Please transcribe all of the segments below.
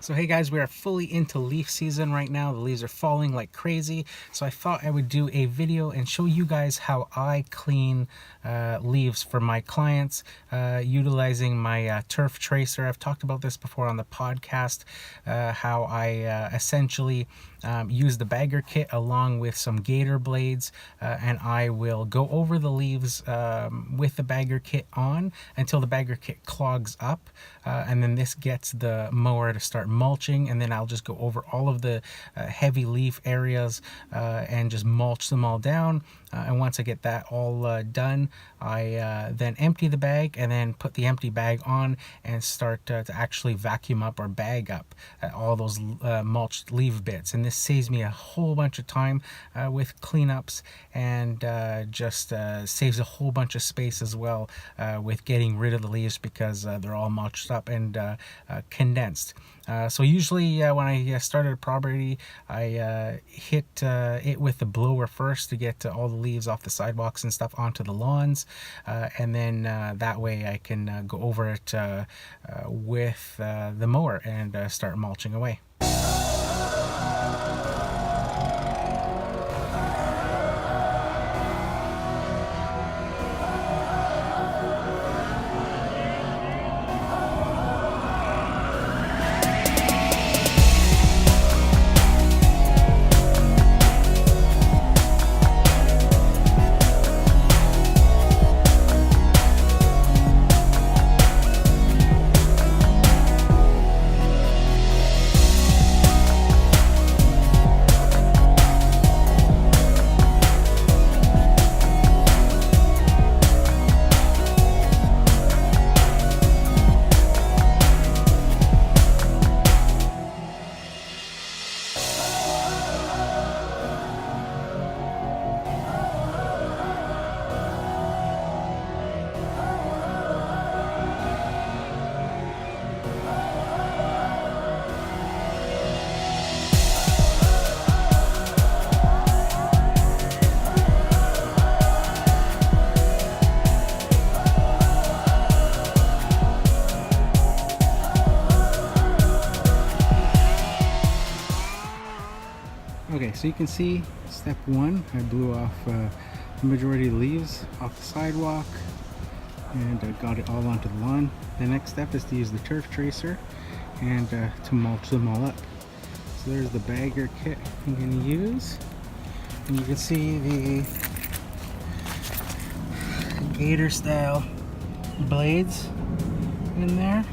So hey guys, we are fully into leaf season right now. The leaves are falling like crazy. So I thought I would do a video and show you guys how I clean leaves for my clients utilizing my turf tracer. I've talked about this before on the podcast, how I essentially use the bagger kit along with some gator blades, and I will go over the leaves with the bagger kit on until the bagger kit clogs up, and then this gets the mower to start mulching, and then I'll just go over all of the heavy leaf areas and just mulch them all down. And once I get that all done, I then empty the bag and then put the empty bag on and start to actually vacuum up or bag up all those mulched leaf bits. And this saves me a whole bunch of time with cleanups, and just saves a whole bunch of space as well with getting rid of the leaves, because they're all mulched up and condensed. So usually when I started a property, I hit it with the blower first to get all the leaves off the sidewalks and stuff onto the lawns, and then that way I can go over it with the mower and start mulching away. Okay, so you can see step one, I blew off the majority of the leaves off the sidewalk and got it all onto the lawn. The next step is to use the turf tracer and to mulch them all up. So there's the bagger kit I'm going to use, and you can see the gator style blades in there.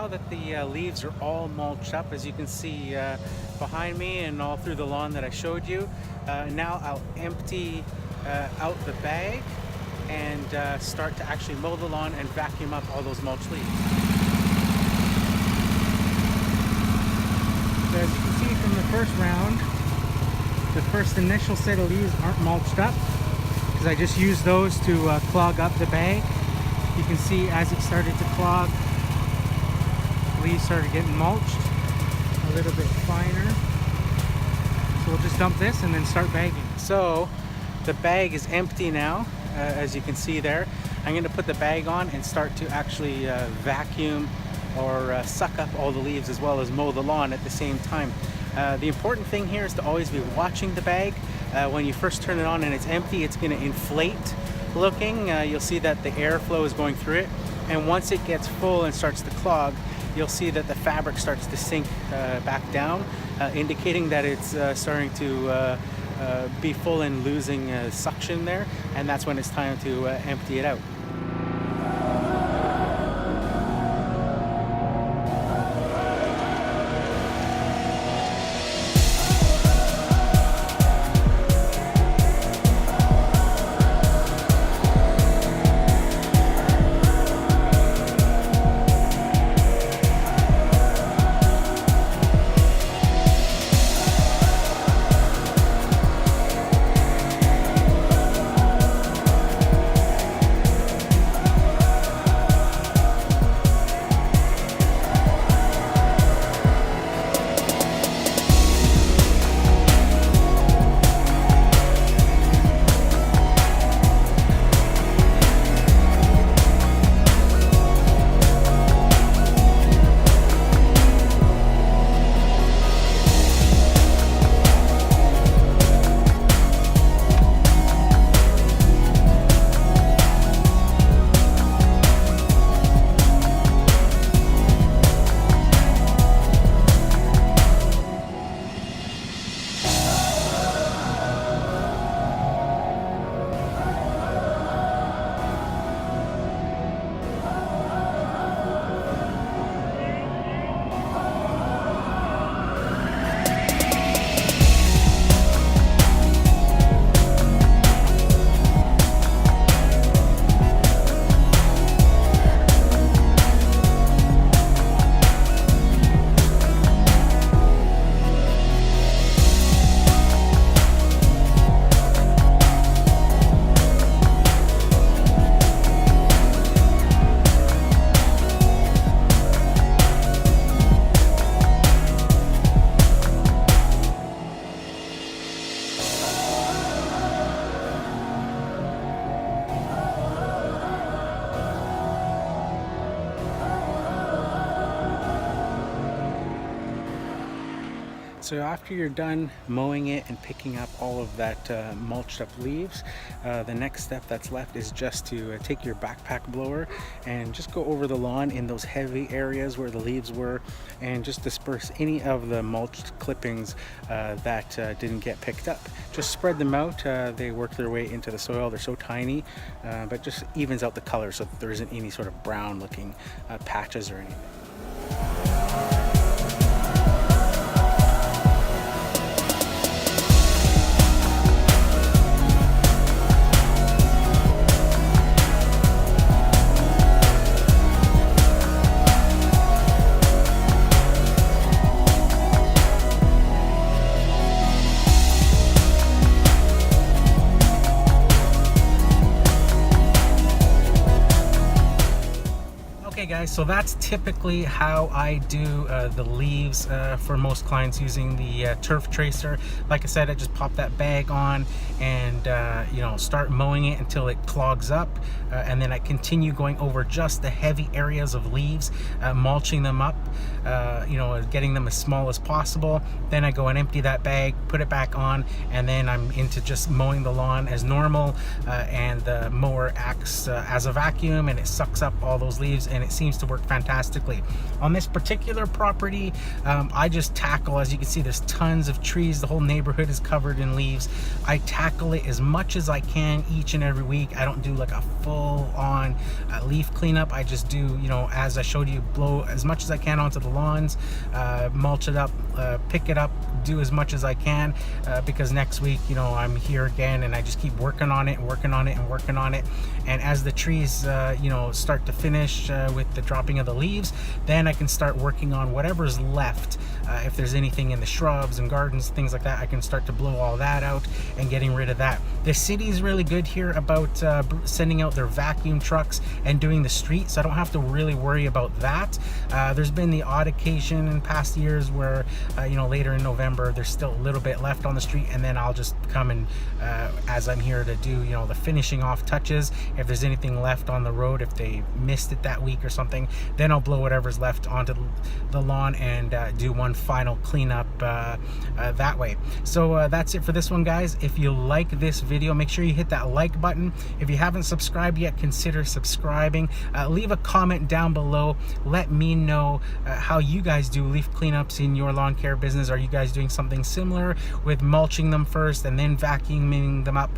now that the leaves are all mulched up, as you can see behind me and all through the lawn that I showed you, now I'll empty out the bag and start to actually mow the lawn and vacuum up all those mulch leaves. So as you can see from the first round, the first initial set of leaves aren't mulched up because I just used those to clog up the bag. You can see as it started to clog, leaves started getting mulched a little bit finer. So we'll just dump this and then start bagging. So the bag is empty now, as you can see there. I'm going to put the bag on and start to actually vacuum or suck up all the leaves as well as mow the lawn at the same time. The important thing here is to always be watching the bag. When you first turn it on and it's empty, it's going to inflate looking. You'll see that the airflow is going through it, and once it gets full and starts to clog, you'll see that the fabric starts to sink back down, indicating that it's starting to be full and losing suction there, and that's when it's time to empty it out. So after you're done mowing it and picking up all of that mulched up leaves, the next step that's left is just to take your backpack blower and just go over the lawn in those heavy areas where the leaves were and just disperse any of the mulched clippings that didn't get picked up. Just spread them out. They work their way into the soil. They're so tiny, but just evens out the color so that there isn't any sort of brown looking patches or anything. Okay guys, so that's typically how I do the leaves for most clients using the Turf Tracer. Like I said, I just pop that bag on and you know, start mowing it until it clogs up, and then I continue going over just the heavy areas of leaves, mulching them up, you know, getting them as small as possible. Then I go and empty that bag, put it back on, and then I'm into just mowing the lawn as normal, and the mower acts as a vacuum and it sucks up all those leaves, and it seems seems to work fantastically. On this particular property, I just tackle, as you can see, there's tons of trees. The whole neighborhood is covered in leaves. I tackle it as much as I can each and every week. I don't do like a full on leaf cleanup. I just do, you know, as I showed you, blow as much as I can onto the lawns, mulch it up, pick it up, do as much as I can, because next week, you know, I'm here again and I just keep working on it and working on it and working on it. And as the trees, you know, start to finish with the dropping of the leaves, then I can start working on whatever's left. If there's anything in the shrubs and gardens, things like that, I can start to blow all that out and getting rid of that. The city is really good here about sending out their vacuum trucks and doing the street, so I don't have to really worry about that. There's been the odd occasion in past years where, you know, later in November, there's still a little bit left on the street, and then I'll just come and, as I'm here to do, you know, the finishing off touches, if there's anything left on the road, if they missed it that week or something, then I'll blow whatever's left onto the lawn and do one final cleanup that way. So that's it for this one, guys. If you like this video, make sure you hit that like button. If you haven't subscribed yet, consider subscribing. Leave a comment down below. Let me know how you guys do leaf cleanups in your lawn care business. Are you guys doing something similar with mulching them first and then vacuuming them up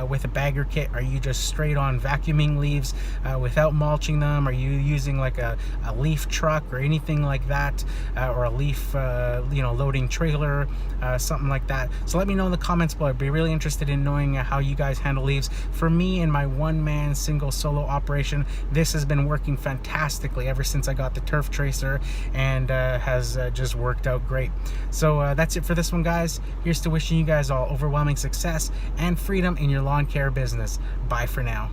with a bagger kit? Are you just straight on vacuuming leaves without mulching them? Are you using like a leaf truck or anything like that, or a leaf you know, loading trailer, something like that? So let me know in the comments below. I'd be really interested in knowing how you guys handle leaves. For me, in my one-man single solo operation, this has been working fantastically ever since I got the Turf Tracer, and has just worked out great. So that's it for this one, guys. Here's to wishing you guys all overwhelming success and freedom in your lawn care business. Bye for now.